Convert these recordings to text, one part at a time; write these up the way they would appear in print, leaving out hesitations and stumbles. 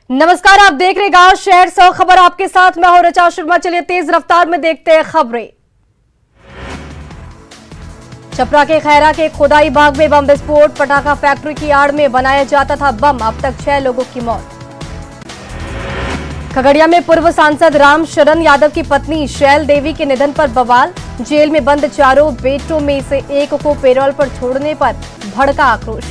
नमस्कार, आप देख रहे गांव शहर 100 खबर आपके साथ मैं हूं ऋचा शर्मा। चलिए तेज रफ्तार में देखते हैं खबरें। छपरा के खैरा के खुदाई बाग में बम विस्फोट, पटाखा फैक्ट्री की आड़ में बनाया जाता था बम, अब तक 6 लोगों की मौत। खगड़िया में पूर्व सांसद राम शरण यादव की पत्नी शैल देवी के निधन पर बवाल, जेल में बंद चारों बेटों में से एक को पेरोल पर छोड़ने पर भड़का आक्रोश।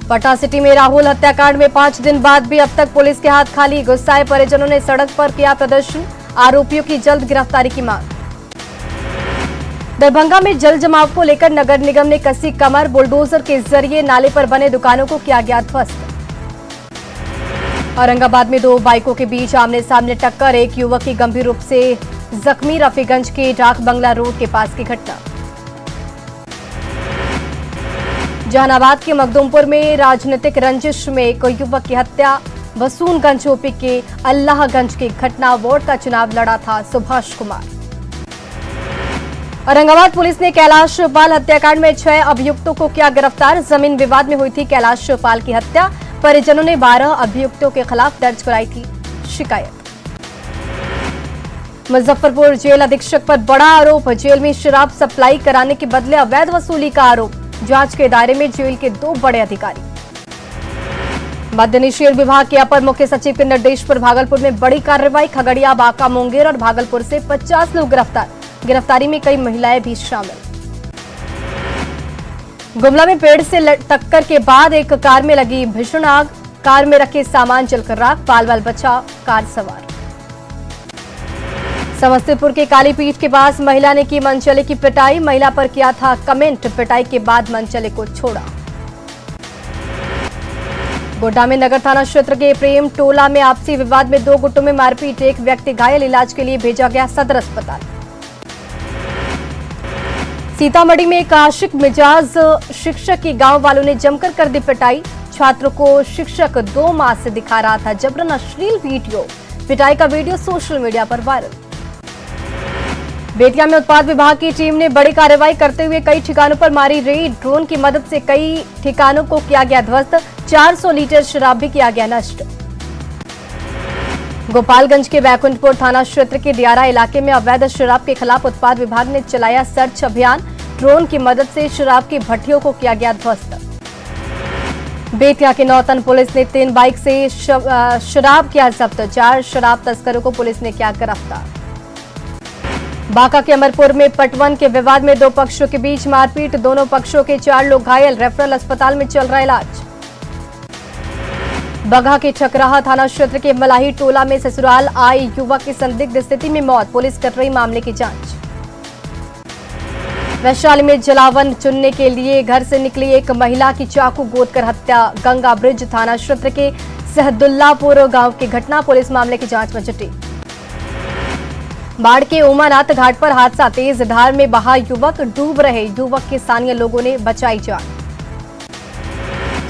पटना सिटी में राहुल हत्याकांड में 5 दिन बाद भी अब तक पुलिस के हाथ खाली, गुस्साए परिजनों ने सड़क पर किया प्रदर्शन, आरोपियों की जल्द गिरफ्तारी की मांग। दरभंगा में जल जमाव को लेकर नगर निगम ने कसी कमर, बुलडोजर के जरिए नाले पर बने दुकानों को किया गया ध्वस्त। औरंगाबाद में 2 बाइकों के बीच आमने सामने टक्कर, एक युवक की गंभीर रूप से जख्मी, रफीगंज के डाक बंगला रोड के पास की घटना। जहानाबाद के मखदूमपुर में राजनीतिक रंजिश में एक युवक की हत्या, वसूनगंज ओपी के अल्लाहगंज की घटना, वार्ड का चुनाव लड़ा था सुभाष कुमार। औरंगाबाद पुलिस ने कैलाश पाल हत्याकांड में 6 अभियुक्तों को किया गिरफ्तार, जमीन विवाद में हुई थी कैलाश पाल की हत्या, परिजनों ने 12 अभियुक्तों के खिलाफ दर्ज कराई थी शिकायत। मुजफ्फरपुर जेल अधीक्षक पर बड़ा आरोप, जेल में शराब सप्लाई कराने के बदले अवैध वसूली का आरोप, जांच के दायरे में जेल के 2 बड़े अधिकारी। मद्य निषेध विभाग के अपर मुख्य सचिव के निर्देश पर भागलपुर में बड़ी कार्रवाई, खगड़िया, बांका, मुंगेर और भागलपुर से 50 लोग गिरफ्तार, गिरफ्तारी में कई महिलाएं भी शामिल। गुमला में पेड़ से टक्कर के बाद एक कार में लगी भीषण आग, कार में रखे सामान जलकर राख, बाल बाल बचा कार सवार। समस्तीपुर के कालीपीठ के पास महिला ने की मनचले की पिटाई, महिला पर किया था कमेंट, पिटाई के बाद मनचले को छोड़ा। गोड्डा में नगर थाना क्षेत्र के प्रेम टोला में आपसी विवाद में 2 गुटों में मारपीट, एक व्यक्ति घायल, इलाज के लिए भेजा गया सदर अस्पताल। सीतामढ़ी में एक आशिक मिजाज शिक्षक की गांव वालों ने जमकर कर दी पिटाई, छात्रों को शिक्षक 2 माह से दिखा रहा था जबरन अश्लील वीडियो, पिटाई का वीडियो सोशल मीडिया पर वायरल। बेतिया में उत्पाद विभाग की टीम ने बड़ी कार्रवाई करते हुए कई ठिकानों पर मारी रेड, ड्रोन की मदद से कई ठिकानों को किया गया ध्वस्त, 400 लीटर शराब भी किया गया नष्ट। गोपालगंज के बैकुंठपुर थाना क्षेत्र के दियारा इलाके में अवैध शराब के खिलाफ उत्पाद विभाग ने चलाया सर्च अभियान, ड्रोन की मदद से शराब की भट्टियों को किया गया ध्वस्त। बेतिया के नौतन पुलिस ने 3 बाइक से शराब किया जब्त, 4 शराब तस्करों को पुलिस ने किया गिरफ्तार। बांका के अमरपुर में पटवन के विवाद में 2 पक्षों के बीच मारपीट, दोनों पक्षों के 4 लोग घायल, रेफरल अस्पताल में चल रहा इलाज। बगहा के ठकराहा थाना क्षेत्र के मलाही टोला में ससुराल आए युवक की संदिग्ध स्थिति में मौत, पुलिस कर रही मामले की जांच। वैशाली में जलावन चुनने के लिए घर से निकली एक महिला की चाकू गोद कर हत्या, गंगा ब्रिज थाना क्षेत्र के सहदुल्लापुर गांव की घटना, पुलिस मामले की जांच में जुटी। बाढ़ के उमानाथ घाट पर हादसा, तेज धार में बहा युवक, डूब रहे युवक की स्थानीय लोगों ने बचाई जान।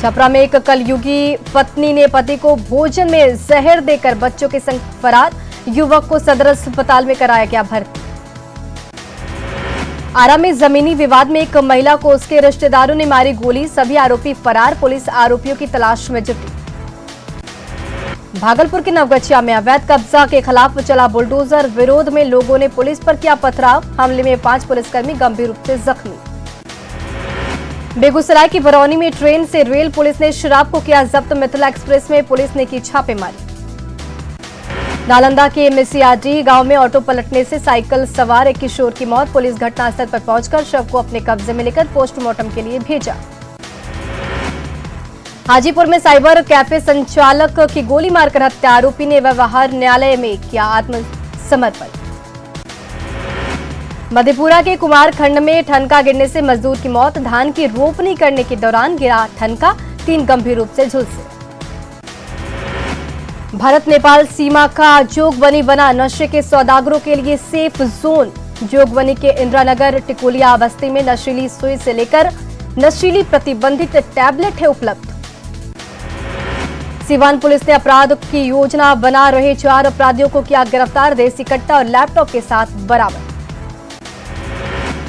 छपरा में एक कलयुगी पत्नी ने पति को भोजन में जहर देकर बच्चों के संग फरार, युवक को सदर अस्पताल में कराया गया भर्ती। आरा में जमीनी विवाद में एक महिला को उसके रिश्तेदारों ने मारी गोली, सभी आरोपी फरार, पुलिस आरोपियों की तलाश में जुटी। भागलपुर के नवगछिया में अवैध कब्जा के खिलाफ चला बुलडोजर, विरोध में लोगों ने पुलिस पर किया पथराव, हमले में 5 पुलिसकर्मी गंभीर रूप से जख्मी। बेगूसराय की बरौनी में ट्रेन से रेल, पुलिस ने शराब को किया जब्त, मिथिला एक्सप्रेस में पुलिस ने की छापेमारी। नालंदा के मिसियाडी गांव में ऑटो पलटने से साइकिल सवार एक किशोर की मौत, पुलिस घटनास्थल पर पहुंचकर शव को अपने कब्जे में लेकर पोस्टमार्टम के लिए भेजा। हाजीपुर में साइबर कैफे संचालक की गोली मारकर हत्या, आरोपी ने व्यवहार न्यायालय में किया आत्मसमर्पण। मधेपुरा के कुमारखंड में ठनका गिरने से मजदूर की मौत, धान की रोपनी करने के दौरान गिरा ठनका, 3 गंभीर रूप से झुलसे। भारत नेपाल सीमा का जोगबनी बना नशे के सौदागरों के लिए सेफ जोन, जोगबनी के इंदिरानगर टिकोलिया बस्ती में नशीली सुई से लेकर नशीली प्रतिबंधित टैबलेट है उपलब्ध। सीवान पुलिस ने अपराध की योजना बना रहे 4 अपराधियों को किया गिरफ्तार, देसी कट्टा और लैपटॉप के साथ बरामद।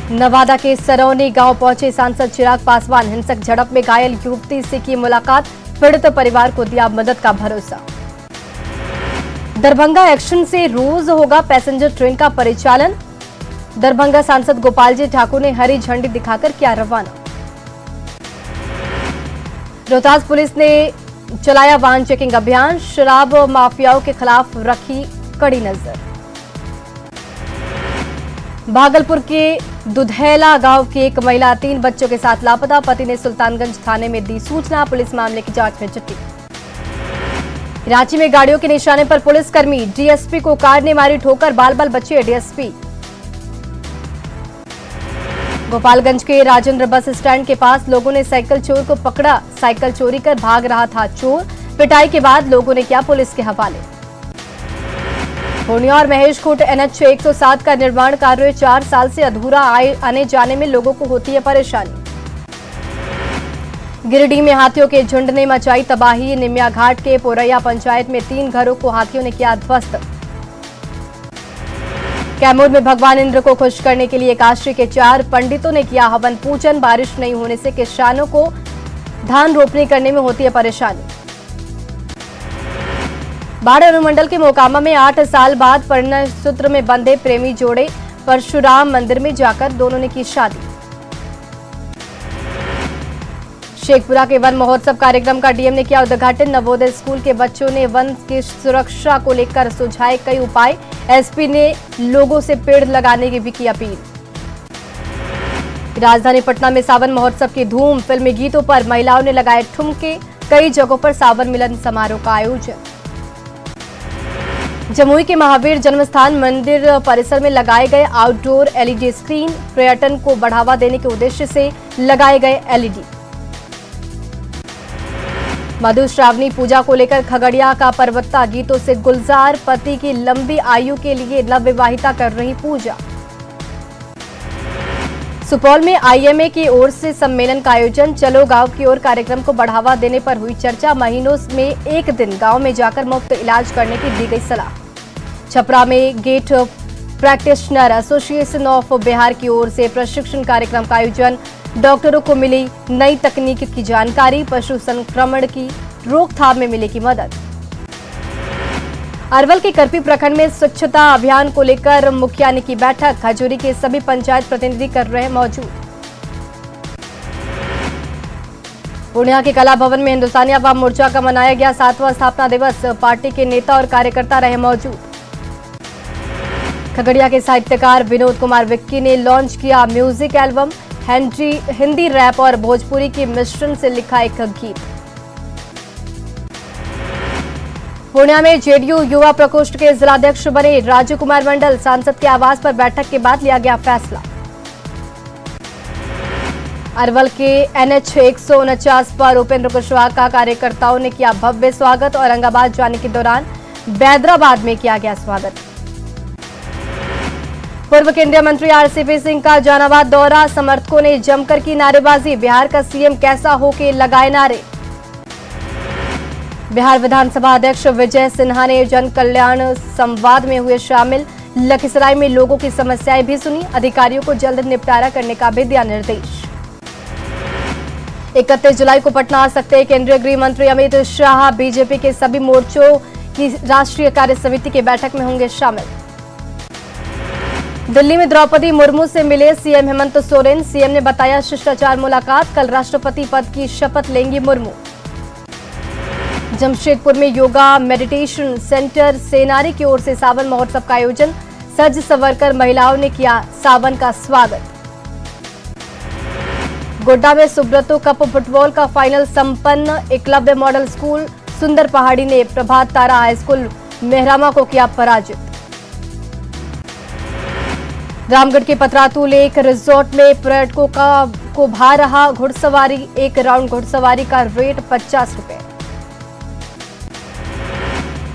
नवादा के सरौनी गांव पहुंचे सांसद चिराग पासवान। हिंसक झड़प में घायल युवती से की मुलाकात, पीड़ित परिवार को दिया मदद का भरोसा। दरभंगा एक्शन से रोज होगा पैसेंजर ट्रेन का परिचालन। दरभंगा सांसद गोपाल जी ठाकुर ने हरी झंडी दिखाकर किया रवाना। रोहतास पुलिस ने चलाया वाहन चेकिंग अभियान, शराब माफियाओं के खिलाफ रखी कड़ी नजर। भागलपुर के दुधैला गांव की एक महिला 3 बच्चों के साथ लापता, पति ने सुल्तानगंज थाने में दी सूचना, पुलिस मामले की जांच में जुटी। रांची में गाड़ियों के निशाने पर पुलिसकर्मी, डीएसपी को कार ने मारी ठोकर, बाल बाल बचे डीएसपी। गोपालगंज के राजेंद्र बस स्टैंड के पास लोगों ने साइकिल चोर को पकड़ा, साइकिल चोरी कर भाग रहा था चोर, पिटाई के बाद लोगों ने किया पुलिस के हवाले। पूर्णिया और महेशखूंट NH 107 का निर्माण कार्य 4 साल से अधूरा, आने जाने में लोगों को होती है परेशानी। गिरिडीह में हाथियों के झुंड ने मचाई तबाही, निमिया घाट के पोरैया पंचायत में 3 घरों को हाथियों ने किया ध्वस्त। कैमूर में भगवान इंद्र को खुश करने के लिए काशी के 4 पंडितों ने किया हवन पूजन, बारिश नहीं होने से किसानों को धान रोपनी करने में होती है परेशानी। बाढ़ अनुमंडल के मोकामा में 8 साल बाद परिणय सूत्र में बंधे प्रेमी जोड़े, परशुराम मंदिर में जाकर दोनों ने की शादी। शेखपुरा के वन महोत्सव कार्यक्रम का डीएम ने किया उद्घाटन, नवोदय स्कूल के बच्चों ने वन की सुरक्षा को लेकर सुझाए कई उपाय, एसपी ने लोगों से पेड़ लगाने की भी की अपील। राजधानी पटना में सावन महोत्सव की धूम, फिल्मी गीतों पर महिलाओं ने लगाए ठुमके, कई जगहों पर सावन मिलन समारोह का आयोजन। जमुई के महावीर जन्मस्थान मंदिर परिसर में लगाए गए आउटडोर एलईडी स्क्रीन, पर्यटन को बढ़ावा देने के उद्देश्य से लगाए गए एलईडी। मधु श्रावणी पूजा को लेकर खगड़िया का पर्वता गीतों से गुलजार, पति की लंबी आयु के लिए नवविवाहिता कर रही पूजा। सुपौल में आईएमए की ओर से सम्मेलन का आयोजन, चलो गांव की ओर कार्यक्रम को बढ़ावा देने पर हुई चर्चा, महीनों में एक दिन गांव में जाकर मुफ्त इलाज करने की दी गई सलाह। छपरा में gate practitioner association of Bihar की ओर से प्रशिक्षण कार्यक्रम का आयोजन, डॉक्टरों को मिली नई तकनीक की जानकारी, पशु संक्रमण की रोकथाम में मिलेगी मदद। अरवल के करपी प्रखंड में स्वच्छता अभियान को लेकर मुखियानी की बैठक, खजूरी के सभी पंचायत प्रतिनिधि कर रहे मौजूद। पूर्णिया के कला भवन में हिंदुस्तानी अवाम मोर्चा का मनाया गया 7वां स्थापना दिवस, पार्टी के नेता और कार्यकर्ता रहे मौजूद। खगड़िया के साहित्यकार विनोद कुमार विक्की ने लॉन्च किया म्यूजिक एल्बम, हिंदी रैप और भोजपुरी के मिश्रण से लिखा एक गीत। पूर्णिया में जेडीयू युवा प्रकोष्ठ के जिलाध्यक्ष बने राजू कुमार मंडल, सांसद के आवास पर बैठक के बाद लिया गया फैसला। अरवल के NH 149 पर उपेंद्र कुशवाहा का कार्यकर्ताओं ने किया भव्य स्वागत, औरंगाबाद जाने के दौरान बैदराबाद में किया गया स्वागत। पूर्व केंद्रीय मंत्री आरसीपी सिंह का जहानाबाद दौरा, समर्थकों ने जमकर की नारेबाजी, बिहार का सीएम कैसा हो के लगाए नारे। बिहार विधानसभा अध्यक्ष विजय सिन्हा ने जन कल्याण संवाद में हुए शामिल, लखीसराय में लोगों की समस्याएं भी सुनी, अधिकारियों को जल्द निपटारा करने का भी दिया निर्देश। 31 जुलाई को पटना आ सकते हैं केंद्रीय गृह मंत्री अमित शाह, बीजेपी के सभी मोर्चों की राष्ट्रीय कार्य समिति की बैठक में होंगे शामिल। दिल्ली में द्रौपदी मुर्मू से मिले सीएम हेमंत सोरेन, सीएम ने बताया शिष्टाचार मुलाकात, कल राष्ट्रपति पद की शपथ लेंगी मुर्मू। जमशेदपुर में योगा मेडिटेशन सेंटर सेनारी की ओर से सावन महोत्सव का आयोजन, सज संवरकर महिलाओं ने किया सावन का स्वागत। गोड्डा में सुब्रतो कप फुटबॉल का फाइनल संपन्न, एकलव्य मॉडल स्कूल सुंदर पहाड़ी ने प्रभात तारा हाईस्कूल मेहरामा को किया पराजित। रामगढ़ के पतरातू लेक रिजॉर्ट में पर्यटकों को भा रहा घुड़सवारी, एक राउंड घुड़सवारी का रेट 50 रुपए।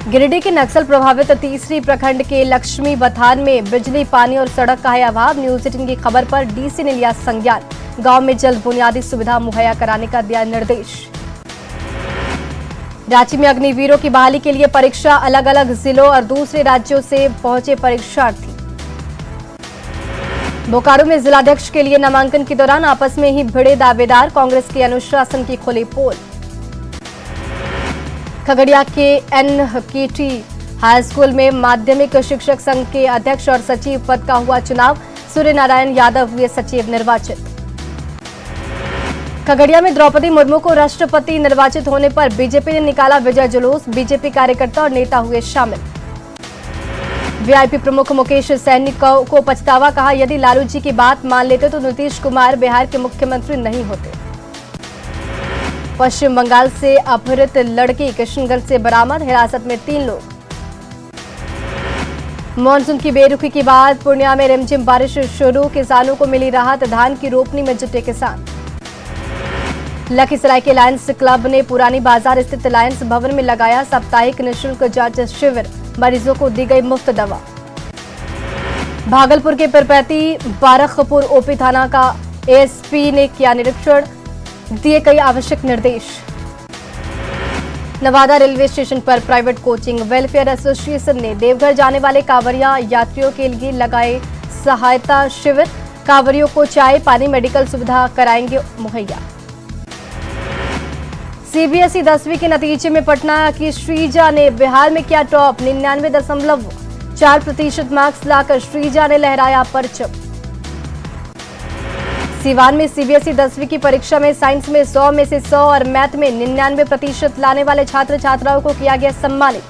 गिरिडीह के नक्सल प्रभावित तीसरी प्रखंड के लक्ष्मी बथान में बिजली, पानी और सड़क का है अभाव, न्यूज 18 की खबर पर डीसी ने लिया संज्ञान, गांव में जल्द बुनियादी सुविधा मुहैया कराने का दिया निर्देश। रांची में अग्निवीरों की बहाली के लिए परीक्षा, अलग अलग जिलों और दूसरे राज्यों से पहुंचे परीक्षार्थी। बोकारो में जिलाध्यक्ष के लिए नामांकन के दौरान आपस में ही भिड़े दावेदार, कांग्रेस के अनुशासन की खुली पोल। खगड़िया के एनकेटी हाई स्कूल में माध्यमिक शिक्षक संघ के अध्यक्ष और सचिव पद का हुआ चुनाव, सूर्य नारायण यादव हुए सचिव निर्वाचित। खगड़िया में द्रौपदी मुर्मू को राष्ट्रपति निर्वाचित होने पर बीजेपी ने निकाला विजय जुलूस, बीजेपी कार्यकर्ता और नेता हुए शामिल। वीआईपी प्रमुख मुकेश सैनी को पछतावा, कहा यदि लालू जी की बात मान लेते तो नीतीश कुमार बिहार के मुख्यमंत्री नहीं होते। पश्चिम बंगाल से अपहृत लड़की किशनगंज से बरामद, हिरासत में 3 लोग। मानसून की बेरुखी के बाद पूर्णिया में रिमझिम बारिश शुरू, किसानों को मिली राहत, धान की रोपनी में जुटे किसान। लखीसराय के लायंस क्लब ने पुरानी बाजार स्थित लायंस भवन में लगाया साप्ताहिक निःशुल्क जांच शिविर, मरीजों को दी गई मुफ्त दवा। भागलपुर के पिरपैती बारखपुर ओपी थाना का एएसपी ने किया निरीक्षण, दिए कई आवश्यक निर्देश। नवादा रेलवे स्टेशन पर प्राइवेट कोचिंग वेलफेयर एसोसिएशन ने देवघर जाने वाले कांवरिया यात्रियों के लिए लगाए सहायता शिविर, कांवरियों को चाय पानी मेडिकल सुविधा कराएंगे मुहैया। सीबीएसई 10वीं के नतीजे में पटना की श्रीजा ने बिहार में किया टॉप, 99.4% मार्क्स लाकर श्रीजा ने लहराया परचम। सीवान में सीबीएसई 10वीं की परीक्षा में साइंस में 100 में से 100 और मैथ में 99% लाने वाले छात्र छात्राओं को किया गया सम्मानित।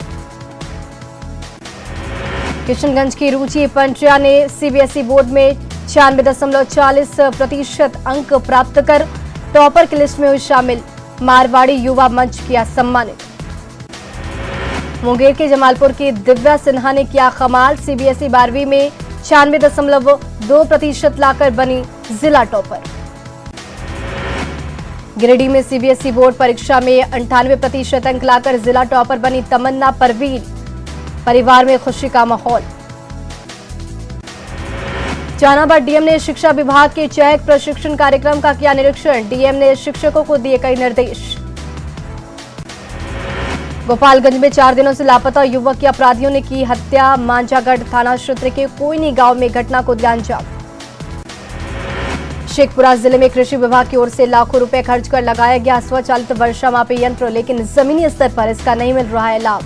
किशनगंज की रुचि पंड्या ने सीबीएसई बोर्ड में 96.40% अंक प्राप्त कर टॉपर की लिस्ट में हुई शामिल, मारवाड़ी युवा मंच किया सम्मानित। मुंगेर के जमालपुर की दिव्या सिन्हा ने किया कमाल, सीबीएसई 12वीं में 96.2% लाकर बनी जिला टॉपर। गिरिडीह में सीबीएसई बोर्ड परीक्षा में 98% अंक लाकर जिला टॉपर बनी तमन्ना परवीन, परिवार में खुशी का माहौल। जहानाबाद डीएम ने शिक्षा विभाग के चयक प्रशिक्षण कार्यक्रम का किया निरीक्षण, डीएम ने शिक्षकों को दिए कई निर्देश। गोपालगंज में 4 दिनों से लापता युवक की अपराधियों ने की हत्या, मांझागढ़ थाना क्षेत्र के कोयनी गांव में घटना को दिया अंजाम। शेखपुरा जिले में कृषि विभाग की ओर से लाखों रुपए खर्च कर लगाया गया स्वचालित वर्षा मापी यंत्र, लेकिन जमीनी स्तर पर इसका नहीं मिल रहा है लाभ।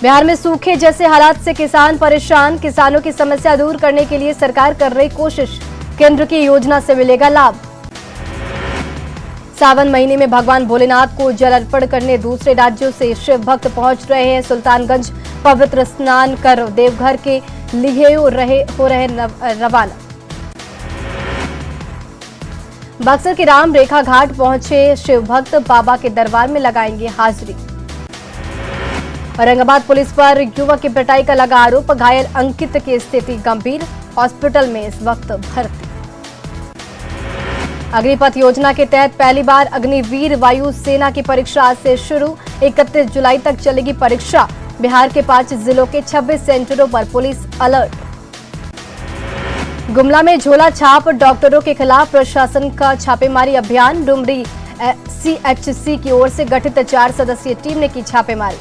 बिहार में सूखे जैसे हालात से किसान परेशान, किसानों की समस्या दूर करने के लिए सरकार कर रही कोशिश, केंद्र की योजना से मिलेगा लाभ। सावन महीने में भगवान भोलेनाथ को जल अर्पण करने दूसरे राज्यों से शिव भक्त पहुंच रहे हैं। सुल्तानगंज पवित्र स्नान कर देवघर के लिए हो रहे रवाना। बक्सर के राम रेखा घाट पहुंचे शिव भक्त, बाबा के दरबार में लगाएंगे हाजिरी। औरंगाबाद पुलिस पर युवक की पिटाई का लगा आरोप, घायल अंकित की स्थिति गंभीर, हॉस्पिटल में इस वक्त भर्ती। अग्निपथ योजना के तहत पहली बार अग्निवीर वायु सेना की परीक्षा आज से शुरू, 31 जुलाई तक चलेगी परीक्षा। बिहार के 5 जिलों के 26 सेंटरों पर पुलिस अलर्ट। गुमला में झोला छाप डॉक्टरों के खिलाफ प्रशासन का छापेमारी अभियान, डुमरी सीएचसी की ओर से गठित 4 सदस्यीय टीम ने की छापेमारी।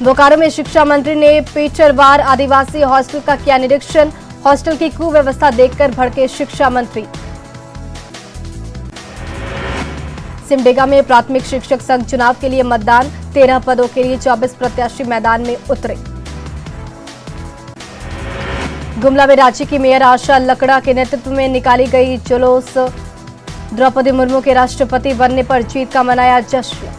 बोकारो में शिक्षा मंत्री ने पेचरवार आदिवासी हॉस्टल का किया निरीक्षण, हॉस्टल की कुव्यवस्था देखकर भड़के शिक्षा मंत्री। सिमडेगा में प्राथमिक शिक्षक संघ चुनाव के लिए मतदान, 13 पदों के लिए 24 प्रत्याशी मैदान में उतरे। गुमला में रांची की मेयर आशा लकड़ा के नेतृत्व में निकाली गई जुलूस, द्रौपदी मुर्मू के राष्ट्रपति बनने पर जीत का मनाया जश्न।